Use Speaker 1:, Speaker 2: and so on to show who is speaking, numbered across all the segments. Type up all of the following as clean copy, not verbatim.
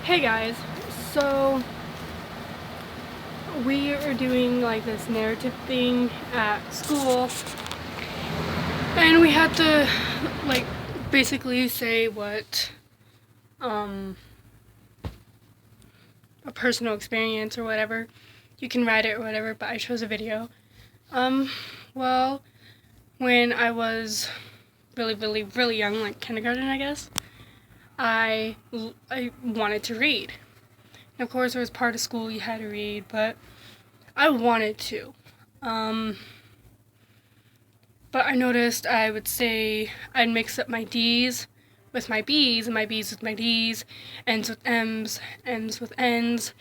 Speaker 1: Hey guys, so we are doing like this narrative thing at school, and we had to like basically say what um a personal experience or whatever. You can write it or whatever, but I chose a video. Um well, when I was really young, like kindergarten, I guess, I wanted to read. And of course, there was part of school you had to read, but I wanted to. Um, but I noticed I would say I'd mix up my D's with my B's, and my B's with my D's, N's with M's, N's with N's,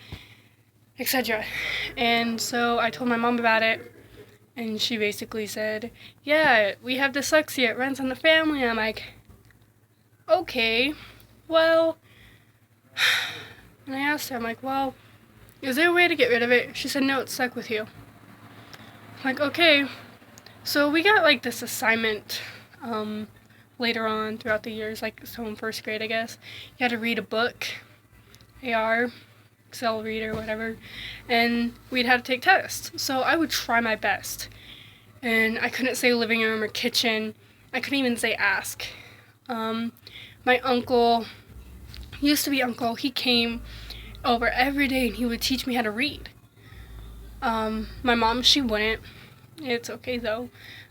Speaker 1: etc. And so I told my mom about it, and she basically said, "Yeah, we have dyslexia, it runs on the family." And I'm like, "Okay, well," and I asked her, I'm like, "Well, is there a way to get rid of it?" She said, "No, it's stuck with you." I'm like, "Okay." So we got like this assignment later on throughout the years, like so in first grade, I guess. You had to read a book, AR, Excel reader, whatever, and we'd have to take tests. So I would try my best. And I couldn't say living room or kitchen. I couldn't even say ask. My uncle, used to be uncle, he came over every day and he would teach me how to read. My mom, she wouldn't. It's okay though.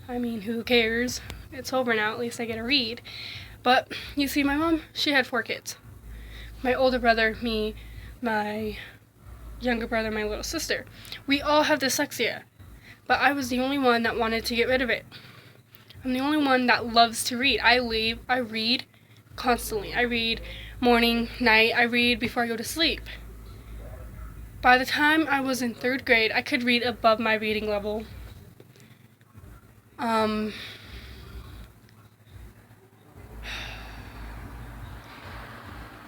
Speaker 1: I mean, who cares? It's over now, at least I get to read. But you see, my mom, she had 4 kids. My older brother, me, my younger brother, my little sister. We all have dyslexia. But I was the only one that wanted to get rid of it. I'm the only one that loves to read. I read constantly. I read morning, night. I read before I go to sleep. By the time I was in 3rd grade, I could read above my reading level.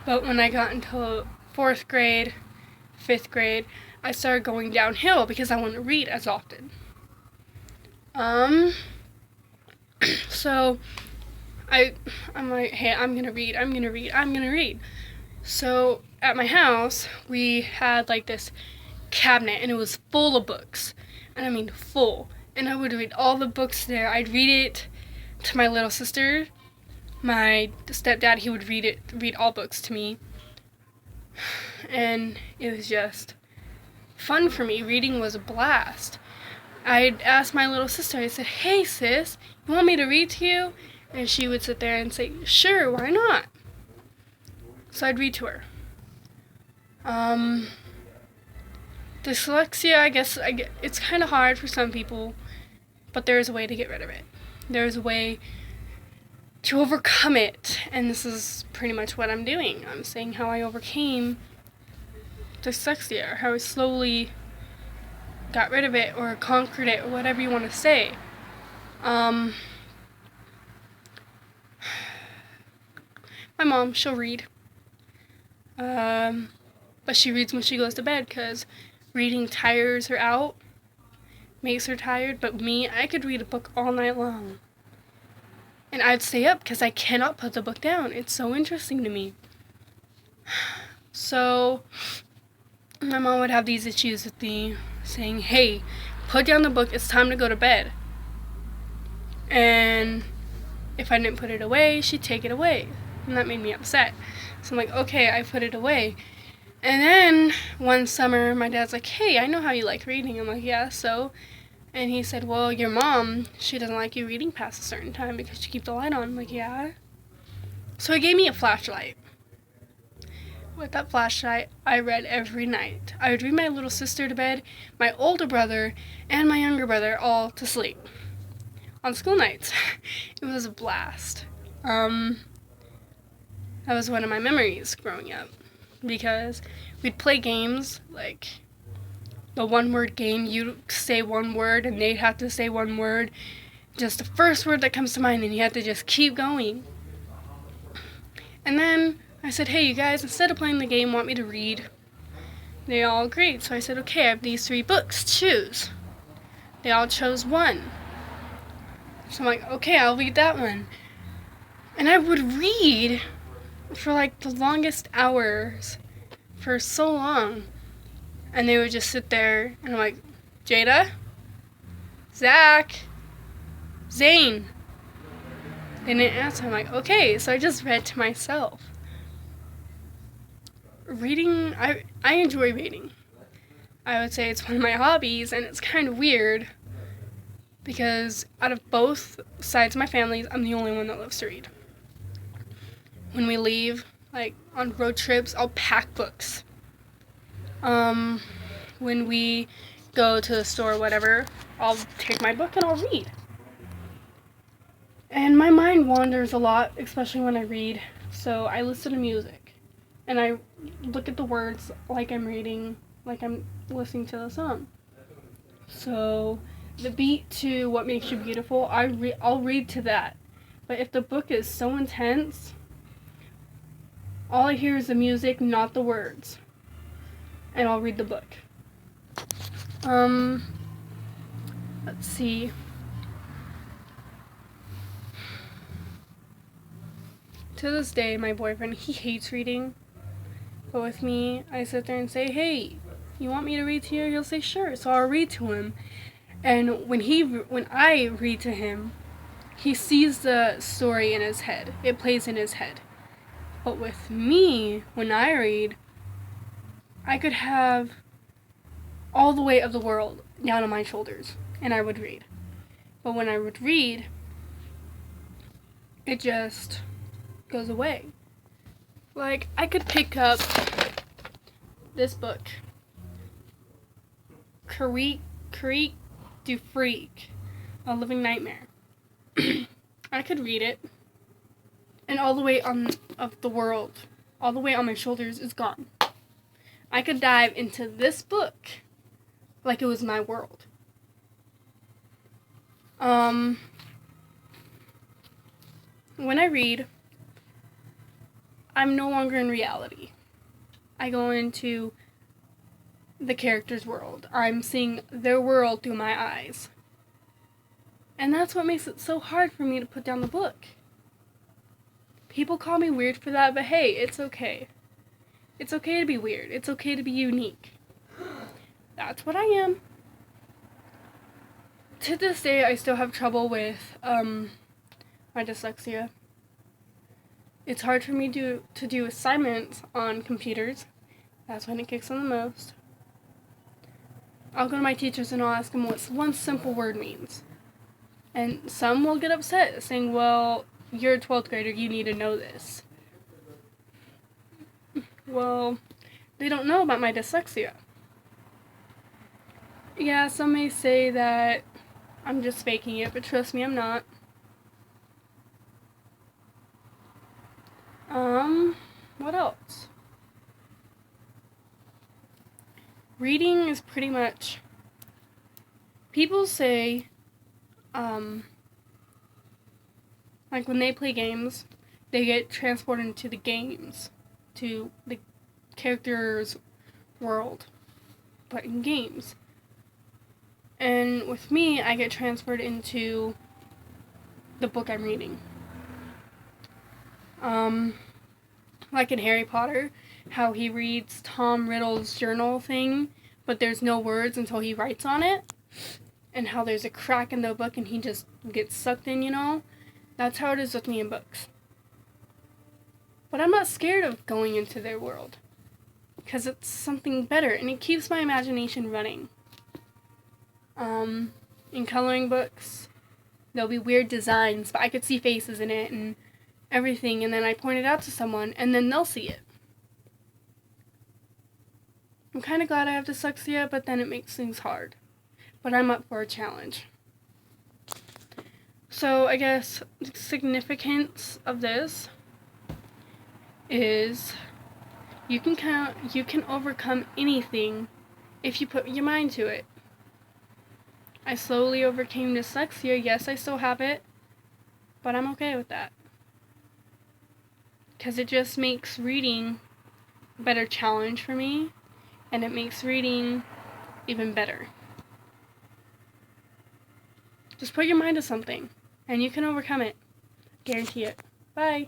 Speaker 1: But when I got into 4th grade, 5th grade, I started going downhill because I wouldn't read as often. So I'm like, hey, I'm gonna read. So at my house, we had like this cabinet, and it was full of books, and I mean full. And I would read all the books there. I'd read it to my little sister. My stepdad, he would read all books to me. And it was just fun for me. Reading was a blast. I'd ask my little sister, I said, "Hey sis, you want me to read to you?" And she would sit there and say, "Sure, why not?" So I'd read to her. Dyslexia, I guess it's kind of hard for some people, but there's a way to get rid of it. There's a way to overcome it, and this is pretty much what I'm doing. I'm saying how I overcame dyslexia, or how I slowly got rid of it, or conquered it, or whatever you want to say. My mom, she'll read. But she reads when she goes to bed, because reading tires her out, makes her tired. But me, I could read a book all night long. And I'd stay up because I cannot put the book down. It's so interesting to me. So my mom would have these issues with me saying, "Hey, put down the book, it's time to go to bed." And if I didn't put it away, she'd take it away. And that made me upset. So I'm like, okay, I put it away. And then one summer, my dad's like, "Hey, I know how you like reading." I'm like, "Yeah, so?" And he said, "Well, your mom, she doesn't like you reading past a certain time because you keep the light on." I'm like, "Yeah." So he gave me a flashlight. With that flashlight, I read every night. I would read my little sister to bed, my older brother, and my younger brother all to sleep on school nights. It was a blast. That was one of my memories growing up, because we'd play games like the 1-word game. You say one word and they'd have to say one word, just the first word that comes to mind, and you have to just keep going. And then I said, "Hey, you guys, instead of playing the game, want me to read?" They all agreed. So I said, "Okay, I have these 3 books, choose." They all chose one. So I'm like, "Okay, I'll read that one." And I would read for like the longest hours. for so long. And they would just sit there, and I'm like, Jada? Zach? Zane? They didn't answer. I'm like, okay, so I just read to myself. Reading, I enjoy reading. I would say it's one of my hobbies, and it's kind of weird because out of both sides of my family, I'm the only one that loves to read. When we leave, like on road trips, I'll pack books. When we go to the store or whatever, I'll take my book and I'll read. And my mind wanders a lot, especially when I read, so I listen to music. And I look at the words like I'm reading, like I'm listening to the song. So the beat to What Makes You Beautiful, I'll read to that. But if the book is so intense, all I hear is the music, not the words. And I'll read the book. Let's see. To this day, my boyfriend, he hates reading. But with me, I sit there and say, hey, you want me to read to you? He'll say, sure. So I'll read to him. And when I read to him, he sees the story in his head. It plays in his head. But with me, when I read, I could have all the weight of the world down on my shoulders, and I would read. But when I would read, it just goes away. Like, I could pick up this book, Creek Du Freak, A Living Nightmare. I could read it, and all the weight of the world, all the weight on my shoulders is gone. I could dive into this book like it was my world. When I read, I'm no longer in reality. I go into the character's world. I'm seeing their world through my eyes. And that's what makes it so hard for me to put down the book. People call me weird for that, but hey, it's okay. It's okay to be weird. It's okay to be unique. That's what I am. To this day, I still have trouble with my dyslexia. It's hard for me to do assignments on computers. That's when it kicks in the most. I'll go to my teachers and I'll ask them what one simple word means. And some will get upset, saying, well, you're a 12th grader, you need to know this. Well, they don't know about my dyslexia. Yeah, some may say that I'm just faking it, but trust me, I'm not. What else? Reading is pretty much, people say, like when they play games, they get transported into the games, to the character's world, but in games. And with me, I get transferred into the book I'm reading. Like in Harry Potter, how he reads Tom Riddle's journal thing, but there's no words until he writes on it, and how there's a crack in the book and he just gets sucked in, you know? That's how it is with me in books. But I'm not scared of going into their world, because it's something better, and it keeps my imagination running. In coloring books, there'll be weird designs, but I could see faces in it and everything, and then I point it out to someone, and then they'll see it. I'm kind of glad I have dyslexia, but then it makes things hard. But I'm up for a challenge. So I guess the significance of this is you can overcome anything if you put your mind to it. I slowly overcame dyslexia. Yes, I still have it, but I'm okay with that. Because it just makes reading a better challenge for me, and it makes reading even better. Just put your mind to something, and you can overcome it. Guarantee it. Bye.